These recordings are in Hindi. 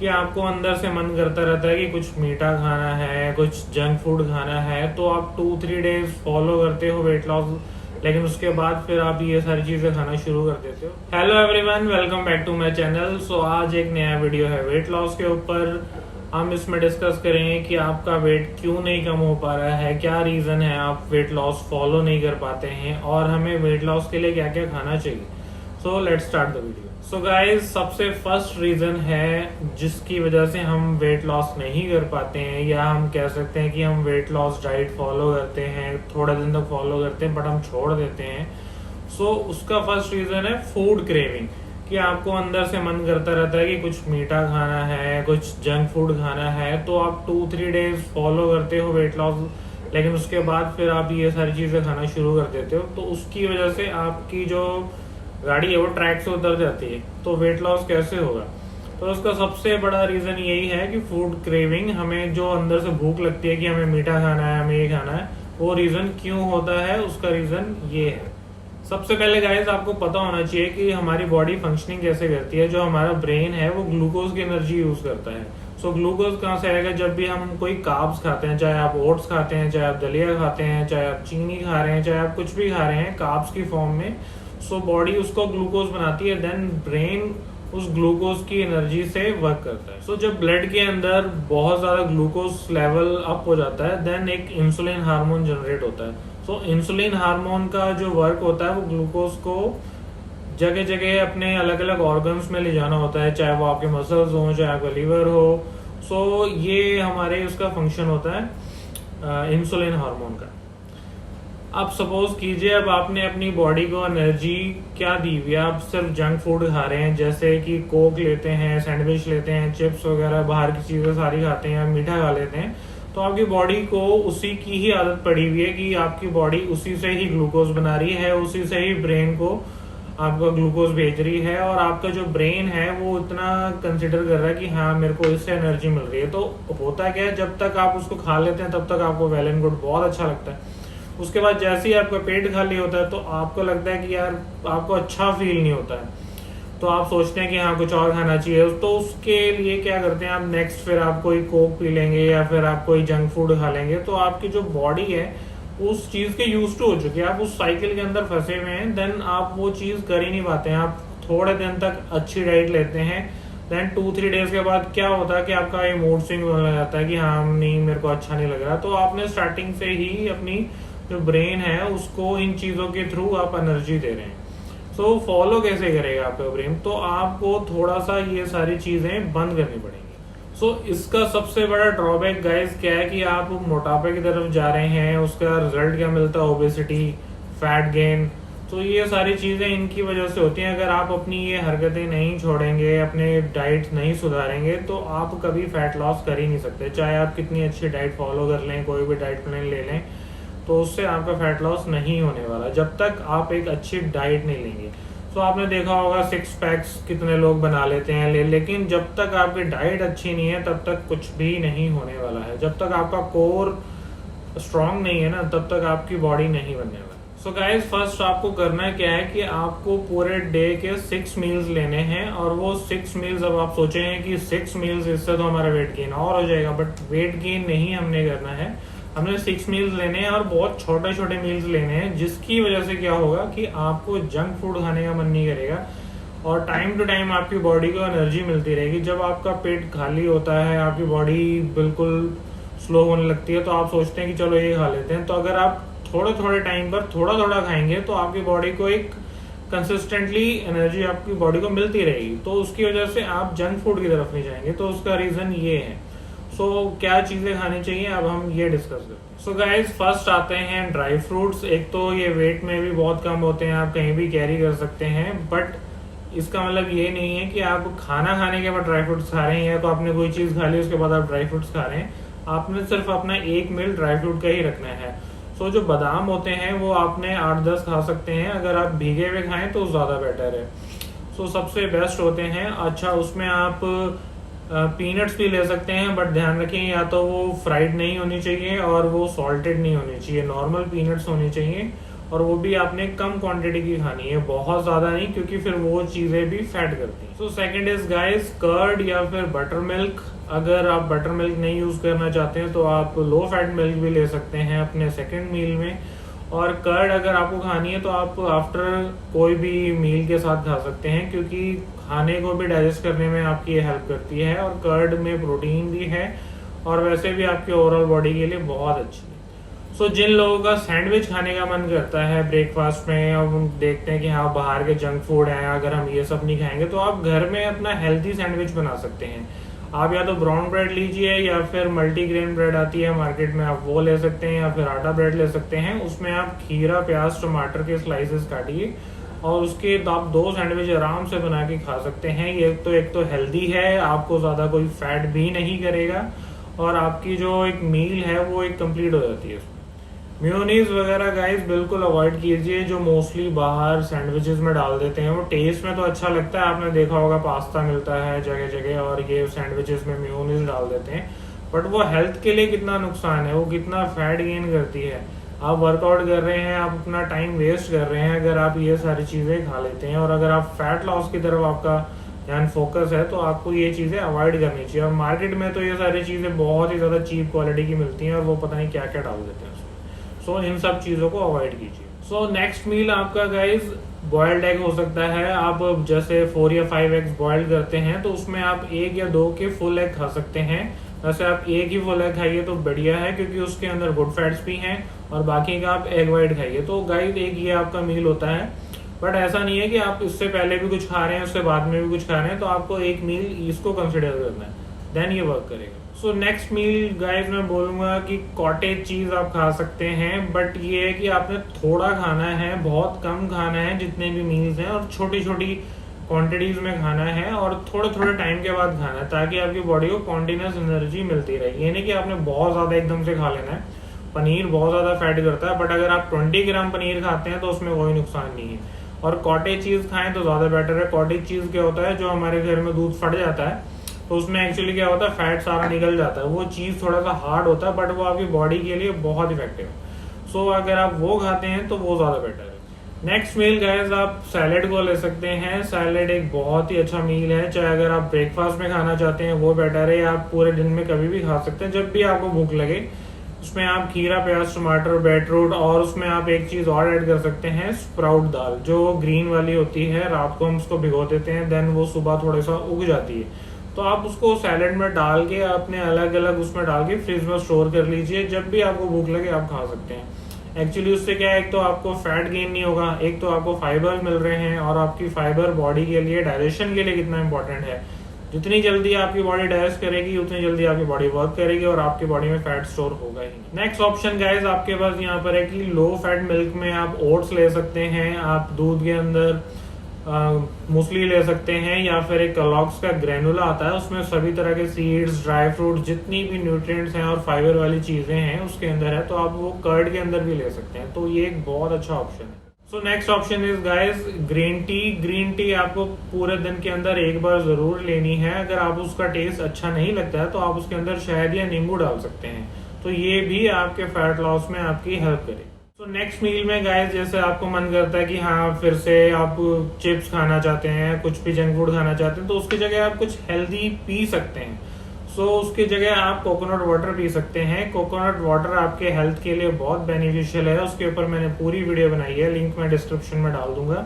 कि आपको अंदर से मन करता रहता है कि कुछ मीठा खाना है, कुछ जंक फूड खाना है, तो आप 2-3 डेज फॉलो करते हो वेट लॉस, लेकिन उसके बाद फिर आप ये सारी चीजें खाना शुरू कर देते हो। Hello everyone, welcome back to my channel. So आज एक नया वीडियो है वेट लॉस के ऊपर। हम इसमें डिस्कस करेंगे कि आपका वेट क्यों नहीं कम हो पा रहा है, क्या रीजन है आप वेट लॉस फॉलो नहीं कर पाते हैं, और हमें वेट लॉस के लिए क्या क्या खाना चाहिए। So let's start the video. So guys, सबसे फर्स्ट रीजन है जिसकी वजह से हम वेट लॉस नहीं कर पाते हैं, या हम कह सकते हैं कि हम वेट लॉस डाइट फॉलो करते हैं, थोड़े दिन तक फॉलो करते हैं बट हम छोड़ देते हैं। सो उसका फर्स्ट रीजन है फूड क्रेविंग, कि आपको अंदर से मन करता रहता है कि कुछ मीठा खाना है, कुछ जंक फूड खाना है, तो आप 2-3 डेज फॉलो करते हो वेट लॉस, लेकिन उसके बाद फिर आप ये सारी चीजें खाना शुरू कर देते हो। तो उसकी वजह से आपकी जो गाड़ी है वो ट्रैक से उतर जाती है। तो वेट लॉस कैसे होगा? तो उसका सबसे बड़ा रीजन यही है कि फूड क्रेविंग, हमें जो अंदर से भूख लगती है कि हमें मीठा खाना है, हमें ये खाना है, वो रीजन क्यों होता है, उसका रीजन ये है। सबसे पहले गाइस, आपको पता होना चाहिए कि हमारी बॉडी फंक्शनिंग कैसे करती है। जो हमारा ब्रेन है वो ग्लूकोज की एनर्जी यूज करता है। सो ग्लूकोज कहाँ से आएगा? जब भी हम कोई कार्ब्स खाते हैं, चाहे आप ओट्स खाते हैं, चाहे आप दलिया खाते हैं, चाहे आप चीनी खा रहे हैं, चाहे आप कुछ भी खा रहे हैं कार्ब्स की फॉर्म में, सो बॉडी उसको ग्लूकोज बनाती है, देन ब्रेन उस ग्लूकोज की एनर्जी से वर्क करता है। सो जब ब्लड के अंदर बहुत ज्यादा ग्लूकोज लेवल अप हो जाता है, देन एक इंसुलिन हार्मोन जनरेट होता है। सो इंसुलिन हार्मोन का जो वर्क होता है वो ग्लूकोज को जगह जगह अपने अलग अलग ऑर्गन्स में ले जाना होता है, चाहे वो आपके मसल्स हो, चाहे आपका लिवर हो। सो ये हमारे उसका फंक्शन होता है इंसुलिन हार्मोन का। अब सपोज कीजिए, अब आपने अपनी बॉडी को एनर्जी क्या दी हुई है, आप सिर्फ जंक फूड खा रहे हैं, जैसे कि कोक लेते हैं, सैंडविच लेते हैं, चिप्स वगैरह बाहर की चीजें सारी खाते हैं, मीठा खा लेते हैं, तो आपकी बॉडी को उसी की ही आदत पड़ी हुई है कि आपकी बॉडी उसी से ही ग्लूकोज बना रही है, उसी से ही ब्रेन को आपका ग्लूकोज भेज रही है, और आपका जो ब्रेन है वो इतना कंसिडर कर रहा है कि हाँ मेरे को इससे एनर्जी मिल रही है। तो होता क्या है, जब तक आप उसको खा लेते हैं तब तक आपको वेल एंड गुड, बहुत अच्छा लगता है। उसके बाद जैसे ही आपका पेट खाली होता है तो आपको लगता है कि यार आपको अच्छा फील नहीं होता है, तो आप सोचते हैं कि हाँ कुछ और खाना चाहिए। तो उसके लिए क्या करते हैं आप, नेक्स्ट फिर आप कोई कोक पी लेंगे या फिर आप कोई जंक फूड खा लेंगे। तो आपकी जो बॉडी है उस चीज के यूज टू हो चुकी है, आप उस साइकिल के अंदर फंसे हुए हैं, देन आप वो चीज कर ही नहीं पाते हैं। आप थोड़े दिन तक अच्छी डाइट लेते हैं, देन 2-3 डेज के बाद क्या होता है कि आपका ये मूड स्विंग होने लग जाता है कि हाँ नहीं मेरे को अच्छा नहीं लग रहा। तो आपने स्टार्टिंग से ही अपनी जो ब्रेन है उसको इन चीजों के थ्रू आप एनर्जी दे रहे हैं। सो फॉलो कैसे करेगा आपका ब्रेन? तो आपको थोड़ा सा ये सारी चीजें बंद करनी पड़ेंगी। सो इसका सबसे बड़ा ड्रॉबैक गाइस क्या है कि आप मोटापे की तरफ जा रहे हैं, उसका रिजल्ट क्या मिलता है? Obesity, fat gain. तो ये सारी चीजें इनकी वजह से होती हैं। अगर आप अपनी ये हरकतें नहीं छोड़ेंगे, अपने डाइट नहीं सुधारेंगे, तो आप कभी फैट लॉस कर ही नहीं सकते। चाहे आप कितनी अच्छी डाइट फॉलो कर लें, कोई भी डाइट प्लान ले लें, तो उससे आपका फैट लॉस नहीं होने वाला जब तक आप एक अच्छी डाइट नहीं लेंगे। तो आपने देखा होगा 6 पैक्स कितने लोग बना लेते हैं, लेकिन जब तक आपकी डाइट अच्छी नहीं है तब तक कुछ भी नहीं होने वाला है। जब तक आपका कोर स्ट्रांग नहीं है ना, तब तक आपकी बॉडी नहीं बनने वाली। सो गाइस, फर्स्ट आपको करना क्या है कि आपको पूरे डे के 6 मील्स लेने हैं, और वो 6 मील्स, अब आप सोचेंगे कि 6 मील्स इससे तो हमारा वेट गेन और हो जाएगा, बट वेट गेन नहीं हमने करना है। हमने 6 मील्स लेने हैं और बहुत छोटे छोटे मील्स लेने हैं, जिसकी वजह से क्या होगा कि आपको जंक फूड खाने का मन नहीं करेगा, और टाइम टू टाइम आपकी बॉडी को एनर्जी मिलती रहेगी। जब आपका पेट खाली होता है, आपकी बॉडी बिल्कुल स्लो होने लगती है, तो आप सोचते हैं कि चलो ये खा लेते हैं। तो अगर आप थोड़े थोड़े टाइम पर थोड़ा थोड़ा खाएंगे तो आपकी बॉडी को एक कंसिस्टेंटली एनर्जी आपकी बॉडी को मिलती रहेगी, तो उसकी वजह से आप जंक फूड की तरफ नहीं जाएंगे। तो उसका रीजन ये है। सो क्या चीजें खानी चाहिए, अब हम ये डिस्कस करते हैं। सो गाइज, फर्स्ट आते हैं ड्राई फ्रूट्स। एक तो ये वेट में भी बहुत कम होते हैं, आप कहीं भी कैरी कर सकते हैं, बट इसका मतलब ये नहीं है कि आप खाना खाने के बाद ड्राई फ्रूट्स खा रहे हैं, या तो आपने कोई चीज खा ली उसके बाद आप ड्राई फ्रूट्स खा रहे हैं। आपने सिर्फ अपना एक मील ड्राई फ्रूट का ही रखना है। सो जो बादाम होते हैं वो आपने 8-10 खा सकते हैं, अगर आप भीगे हुए खाएं तो ज्यादा बेटर है। सो सबसे बेस्ट होते हैं। अच्छा, उसमें आप पीनट्स भी ले सकते हैं, बट ध्यान रखें या तो वो फ्राइड नहीं होनी चाहिए और वो सॉल्टेड नहीं होनी चाहिए, नॉर्मल पीनट्स होनी चाहिए। और वो भी आपने कम क्वांटिटी की खानी है, बहुत ज़्यादा नहीं, क्योंकि फिर वो चीज़ें भी फैट करती हैं। So second is guys curd या फिर बटर मिल्क। अगर आप बटर मिल्क नहीं यूज़ करना चाहते हैं तो आप लो फैट मिल्क भी ले सकते हैं अपने सेकंड मील में। और कर्ड अगर आपको खानी है तो आप आफ्टर कोई भी मील के साथ खा सकते हैं, क्योंकि खाने को भी डाइजेस्ट करने में आपकी हेल्प करती है और कर्ड में प्रोटीन भी है और वैसे भी आपके ओवरऑल बॉडी के लिए बहुत अच्छी है। सो जिन लोगों का सैंडविच खाने का मन करता है ब्रेकफास्ट में और हम देखते हैं कि हाँ बाहर के जंक फूड है, अगर हम ये सब नहीं खाएंगे तो आप घर में अपना हेल्थी सैंडविच बना सकते हैं। आप या तो ब्राउन ब्रेड लीजिए या फिर मल्टीग्रेन ब्रेड आती है मार्केट में, आप वो ले सकते हैं, या फिर आटा ब्रेड ले सकते हैं। उसमें आप खीरा, प्याज, टमाटर के स्लाइसेस काटिए और उसके आप 2 सैंडविच आराम से बना के खा सकते हैं। ये तो एक तो हेल्दी है, आपको ज़्यादा कोई फैट भी नहीं करेगा और आपकी जो एक मील है वो एक कंप्लीट हो जाती है। मेयोनीज वगैरह गाइस बिल्कुल अवॉइड कीजिए, जो मोस्टली बाहर सैंडविचेस में डाल देते हैं। वो टेस्ट में तो अच्छा लगता है, आपने देखा होगा पास्ता मिलता है जगह जगह और ये सैंडविचेस में मेयोनीज डाल देते हैं, बट वो हेल्थ के लिए कितना नुकसान है, वो कितना फैट गेन करती है। आप वर्कआउट कर रहे हैं, आप अपना टाइम वेस्ट कर रहे हैं अगर आप ये सारी चीज़ें खा लेते हैं। और अगर आप फैट लॉस की तरफ आपका ध्यान फोकस है तो आपको ये चीज़ें अवॉइड करनी चाहिए। और मार्केट में तो ये सारी चीज़ें बहुत ही ज़्यादा चीप क्वालिटी की मिलती हैं और वो पता नहीं क्या क्या डाल देते हैं। सो इन सब चीज़ों को अवॉइड कीजिए। सो नेक्स्ट मील आपका गाइज बॉयल्ड एग हो सकता है। आप जैसे 4 या 5 एग्स बॉइल्ड करते हैं तो उसमें आप 1 या 2 के फुल एग खा सकते हैं। वैसे आप 1 ही फुल एग खाइए तो बढ़िया है, क्योंकि उसके अंदर गुड फैट्स भी हैं, और बाकी का आप एग वाइट खाइए। तो गाइज एक ये आपका मील होता है, बट ऐसा नहीं है कि आप इससे पहले भी कुछ खा रहे हैं उससे बाद में भी कुछ खा रहे हैं, तो आपको एक मील इसको कंसिडर करना है, देन ये वर्क करेगा। सो नेक्स्ट मील गाइस मैं बोलूँगा कि कॉटेज चीज़ आप खा सकते हैं, बट ये है कि आपने थोड़ा खाना है, बहुत कम खाना है जितने भी मील्स हैं, और छोटी छोटी क्वांटिटीज में खाना है और थोड़े थोड़े टाइम के बाद खाना है, ताकि आपकी बॉडी को कॉन्टिन्यूस एनर्जी मिलती रहे। ये नहीं कि आपने बहुत ज़्यादा एकदम से खा लेना है। पनीर बहुत ज़्यादा फैट करता है, बट अगर आप 20 ग्राम पनीर खाते हैं तो उसमें कोई नुकसान नहीं है। और कॉटेज चीज़ खाएं तो ज़्यादा बेटर है। कॉटेज चीज़ क्या होता है, जो हमारे घर में दूध फट जाता है तो उसमें एक्चुअली क्या होता है, फैट सारा निकल जाता है। वो चीज़ थोड़ा सा हार्ड होता है, बट वो आपकी बॉडी के लिए बहुत इफेक्टिव है। सो अगर आप वो खाते हैं तो वो ज़्यादा बेटर है। नेक्स्ट मील गाइस आप सैलेड को ले सकते हैं। सैलेड एक बहुत ही अच्छा मील है, चाहे अगर आप ब्रेकफास्ट में खाना चाहते हैं वो बेटर है, या आप पूरे दिन में कभी भी खा सकते हैं जब भी आपको भूख लगे। उसमें आप खीरा, प्याज, टमाटर, बीटरूट, और उसमें आप एक चीज़ और ऐड कर सकते हैं, स्प्राउट दाल, जो ग्रीन वाली होती है। रात को हम उसको भिगो देते हैं, देन वो सुबह थोड़ा सा उग जाती है, तो आप उसको सैलेड में डाल के अपने अलग अलग उसमें डाल के फ्रिज में स्टोर कर लीजिए। जब भी आपको भूख लगे आप खा सकते हैं। एक्चुअली उससे क्या है, एक तो आपको फैट गेन नहीं होगा, एक तो आपको फाइबर मिल रहे हैं, और आपकी फाइबर बॉडी के लिए, डाइजेशन के लिए कितना इंपॉर्टेंट है। जितनी जल्दी आपकी बॉडी डाइजेस्ट करेगी उतनी जल्दी आपकी बॉडी वर्क करेगी और आपकी बॉडी में फैट स्टोर होगा ही नहीं। नेक्स्ट ऑप्शन गाइस आपके पास यहाँ पर है कि लो फैट मिल्क में आप ओट्स ले सकते हैं। आप दूध के अंदर मूसली ले सकते हैं, या फिर एक केलॉग्स का ग्रेनुला आता है, उसमें सभी तरह के सीड्स, ड्राई फ्रूट, जितनी भी न्यूट्रिएंट्स हैं और फाइबर वाली चीजें हैं उसके अंदर है, तो आप वो कर्ड के अंदर भी ले सकते हैं। तो ये एक बहुत अच्छा ऑप्शन है। So next option is guys green tea. Green tea आपको पूरे दिन के अंदर एक बार जरूर लेनी है। अगर आप उसका टेस्ट अच्छा नहीं लगता है तो आप उसके अंदर शहद या नींबू डाल सकते हैं, तो ये भी आपके फैट लॉस में आपकी हेल्प करेगी। तो नेक्स्ट मील में गाइस जैसे आपको मन करता है कि हाँ फिर से आप चिप्स खाना चाहते हैं, कुछ भी जंक फूड खाना चाहते हैं, तो उसकी जगह आप कुछ हेल्दी पी सकते हैं। सो उसकी जगह आप कोकोनट वाटर पी सकते हैं। कोकोनट वाटर आपके हेल्थ के लिए बहुत बेनिफिशियल है, उसके ऊपर मैंने पूरी वीडियो बनाई है, लिंक मैं डिस्क्रिप्शन में डाल दूंगा।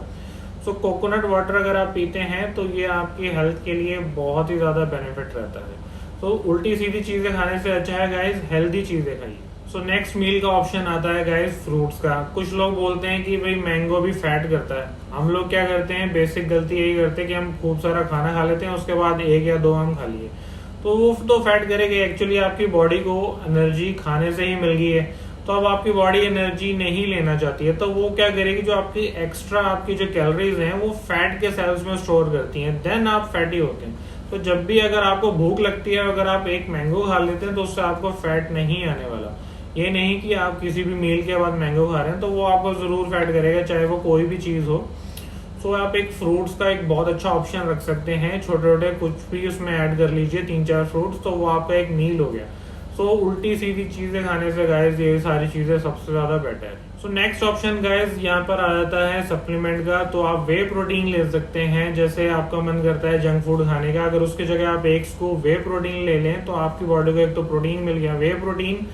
सो कोकोनट वाटर अगर आप पीते हैं तो ये आपकी हेल्थ के लिए बहुत ही ज़्यादा बेनिफिट रहता है। तो उल्टी सीधी चीज़ें खाने से अच्छा है गाइस हेल्दी चीज़ें खाइए। सो नेक्स्ट मील का ऑप्शन आता है गाइस फ्रूट्स का। कुछ लोग बोलते हैं कि भाई मैंगो भी फैट करता है। हम लोग क्या करते हैं, बेसिक गलती यही करते हैं कि हम खूब सारा खाना खा लेते हैं, उसके बाद 1 या 2 आम खा लिए, तो वो तो फैट करेगी। एक्चुअली आपकी बॉडी को एनर्जी खाने से ही मिल गई है, तो अब आपकी बॉडी एनर्जी नहीं लेना चाहती है, तो वो क्या करेगी, जो आपकी एक्स्ट्रा आपकी जो कैलोरीज हैं वो फैट के सेल्स में स्टोर करती हैं, देन आप फैटी होते हैं। तो जब भी अगर आपको भूख लगती है, अगर आप एक मैंगो खा लेते हैं तो उससे आपको फैट नहीं आने वाला। ये नहीं कि आप किसी भी मील के बाद मैंगो खा रहे हैं तो वो आपको जरूर फैट करेगा, चाहे वो कोई भी चीज हो। सो आप एक फ्रूट्स का एक बहुत अच्छा ऑप्शन रख सकते हैं, छोटे छोटे कुछ भी उसमें ऐड कर लीजिए, 3-4 फ्रूट्स, तो वो आपका एक मील हो गया। सो उल्टी सीधी चीजें खाने से गाइस ये सारी चीजें सबसे ज्यादा बेटर है। सो नेक्स्ट ऑप्शन गाइस यहाँ पर आ जाता है सप्लीमेंट का। तो आप वे प्रोटीन ले सकते हैं। जैसे आपका मन करता है जंक फूड खाने का, अगर उसकी जगह आप एक स्कूप वे प्रोटीन ले लें तो आपकी बॉडी को एक तो प्रोटीन मिल गया। वे प्रोटीन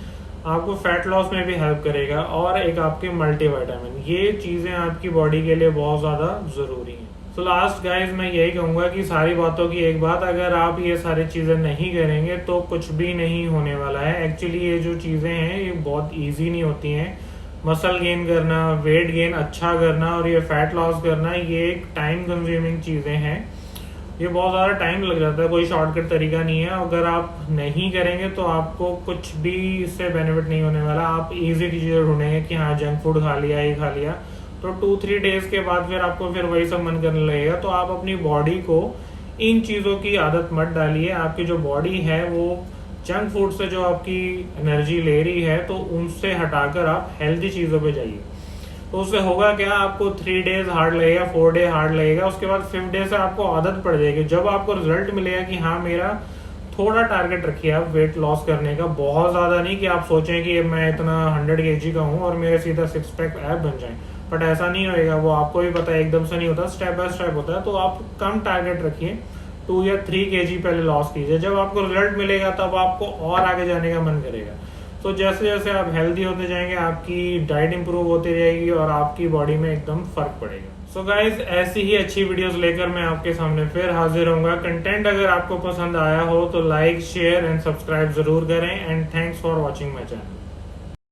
आपको फैट लॉस में भी हेल्प करेगा और एक आपके मल्टीविटामिन, ये चीजें आपकी बॉडी के लिए बहुत ज्यादा जरूरी है। सो लास्ट गाइस मैं यही कहूंगा कि सारी बातों की एक बात, अगर आप ये सारी चीजें नहीं करेंगे तो कुछ भी नहीं होने वाला है। एक्चुअली ये जो चीजें हैं ये बहुत ईजी नहीं होती हैं। मसल गेन करना, वेट गेन अच्छा करना और ये फैट लॉस करना, ये एक टाइम कंज्यूमिंग चीजें हैं। ये बहुत ज़्यादा टाइम लग जाता है, कोई शॉर्टकट तरीका नहीं है। अगर आप नहीं करेंगे तो आपको कुछ भी इससे बेनिफिट नहीं होने वाला। आप इजी चीज़ें ढूंढेंगे कि हाँ जंक फूड खा लिया, ये खा लिया, तो 2-3 डेज के बाद फिर आपको फिर वही सब मन करने लगेगा। तो आप अपनी बॉडी को इन चीज़ों की आदत मत डालिए। आपकी जो बॉडी है वो जंक फूड से जो आपकी एनर्जी ले रही है तो उनसे हटाकर आप हेल्दी चीज़ों पे जाइए। तो उससे होगा क्या, आपको 3 डेज हार्ड लगेगा, 4 डे हार्ड लगेगा, उसके बाद 5th डे से आपको आदत पड़ जाएगी। जब आपको रिजल्ट मिलेगा कि हाँ मेरा थोड़ा टारगेट रखिए आप वेट लॉस करने का, बहुत ज़्यादा नहीं कि आप सोचें कि मैं इतना 100 kg का हूँ और मेरे सीधा 6 पैक ऐप बन जाए, बट ऐसा नहीं होएगा। वो आपको भी पता है एकदम से नहीं होता, स्टेप बाय स्टेप होता है। तो आप कम टारगेट रखिए, 2 या 3 kg पहले लॉस कीजिए। जब आपको रिजल्ट मिलेगा तब आपको और आगे जाने का मन करेगा। तो जैसे जैसे आप हेल्दी होते जाएंगे आपकी डाइट इंप्रूव होती रहेगी और आपकी बॉडी में एकदम फर्क पड़ेगा। सो गाइज ऐसी ही अच्छी वीडियोस लेकर मैं आपके सामने फिर हाजिर होऊंगा। कंटेंट अगर आपको पसंद आया हो तो लाइक, शेयर एंड सब्सक्राइब जरूर करें। And thanks for watching my channel.